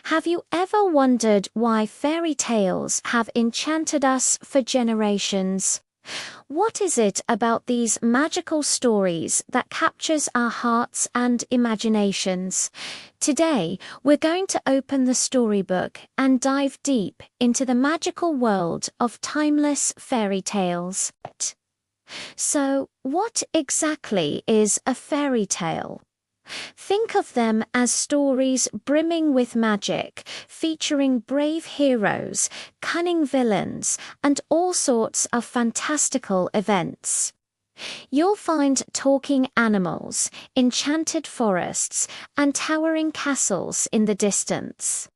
Have you ever wondered why fairy tales have enchanted us for generations? What is it about these magical stories that captures our hearts and imaginations? Today, we're going to open the storybook and dive deep into the magical world of timeless fairy tales. So, what exactly is a fairy tale? Think of them as stories brimming with magic, featuring brave heroes, cunning villains, and all sorts of fantastical events. You'll find talking animals, enchanted forests, and towering castles in the distance.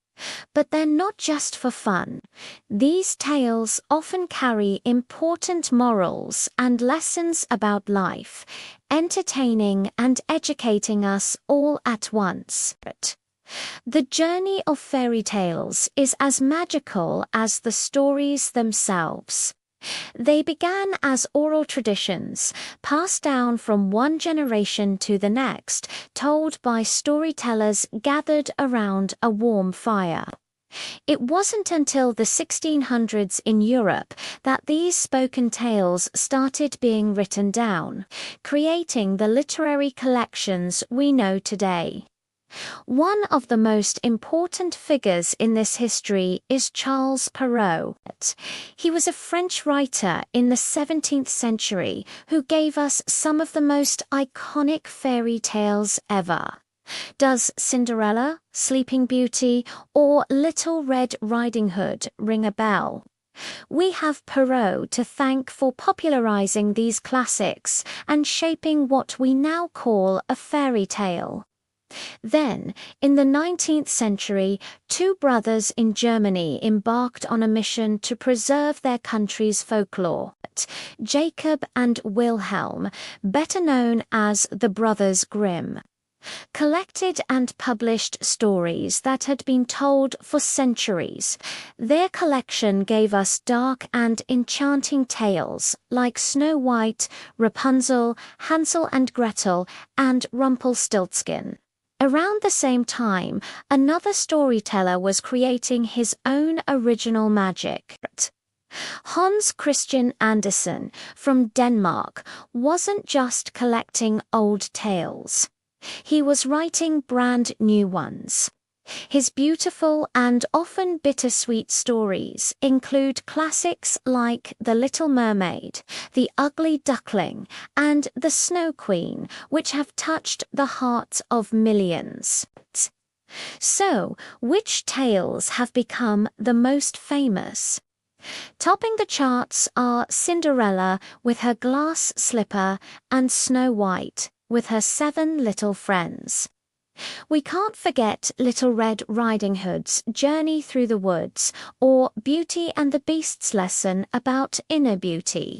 But they're not just for fun. These tales often carry important morals and lessons about life, entertaining and educating us all at once. The journey of fairy tales is as magical as the stories themselves. They began as oral traditions, passed down from one generation to the next, told by storytellers gathered around a warm fire. It wasn't until the 1600s in Europe that these spoken tales started being written down, creating the literary collections we know today. One of the most important figures in this history is Charles Perrault. He was a French writer in the 17th century who gave us some of the most iconic fairy tales ever. Does Cinderella, Sleeping Beauty, or Little Red Riding Hood ring a bell? We have Perrault to thank for popularizing these classics and shaping what we now call a fairy tale. Then, in the 19th century, two brothers in Germany embarked on a mission to preserve their country's folklore. Jacob and Wilhelm, better known as the Brothers Grimm, collected and published stories that had been told for centuries. Their collection gave us dark and enchanting tales like Snow White, Rapunzel, Hansel and Gretel, and Rumpelstiltskin. Around the same time, another storyteller was creating his own original magic. Hans Christian Andersen from Denmark wasn't just collecting old tales. He was writing brand new ones. His beautiful and often bittersweet stories include classics like The Little Mermaid, The Ugly Duckling, and The Snow Queen, which have touched the hearts of millions. So, which tales have become the most famous? Topping the charts are Cinderella with her glass slipper and Snow White with her 7 little friends. We can't forget Little Red Riding Hood's journey through the woods, or Beauty and the Beast's lesson about inner beauty.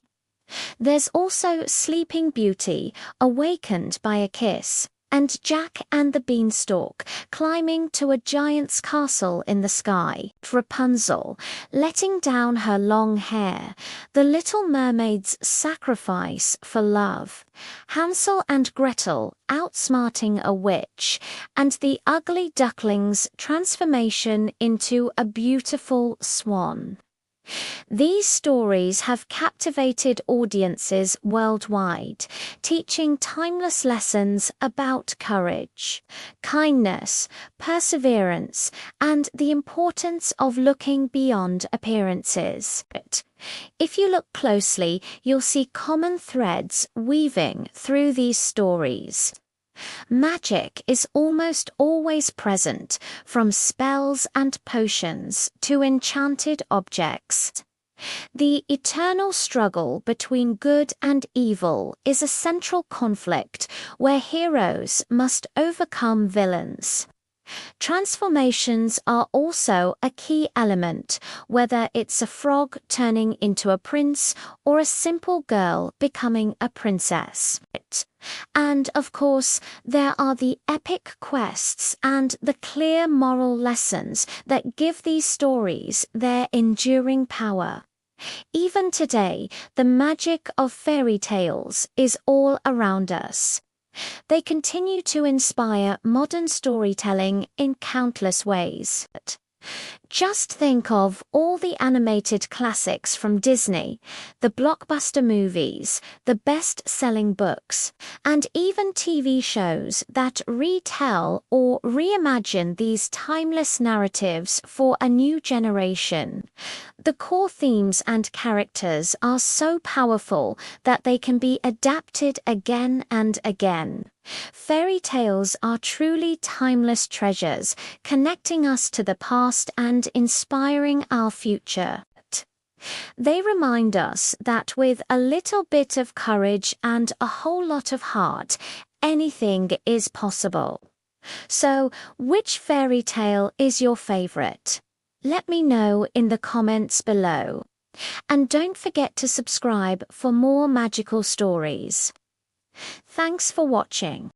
There's also Sleeping Beauty, awakened by a kiss, and Jack and the Beanstalk, climbing to a giant's castle in the sky. Rapunzel, letting down her long hair. The Little Mermaid's sacrifice for love. Hansel and Gretel, outsmarting a witch. And the Ugly Duckling's transformation into a beautiful swan. These stories have captivated audiences worldwide, teaching timeless lessons about courage, kindness, perseverance, and the importance of looking beyond appearances. If you look closely, you'll see common threads weaving through these stories. Magic is almost always present, from spells and potions to enchanted objects. The eternal struggle between good and evil is a central conflict where heroes must overcome villains. Transformations are also a key element, whether it's a frog turning into a prince or a simple girl becoming a princess. And, of course, there are the epic quests and the clear moral lessons that give these stories their enduring power. Even today, the magic of fairy tales is all around us. They continue to inspire modern storytelling in countless ways. Just think of all the animated classics from Disney, the blockbuster movies, the best-selling books, and even TV shows that retell or reimagine these timeless narratives for a new generation. The core themes and characters are so powerful that they can be adapted again and again. Fairy tales are truly timeless treasures, connecting us to the past and inspiring our future. They remind us that with a little bit of courage and a whole lot of heart, anything is possible. So, which fairy tale is your favorite? Let me know in the comments below. And don't forget to subscribe for more magical stories. Thanks for watching.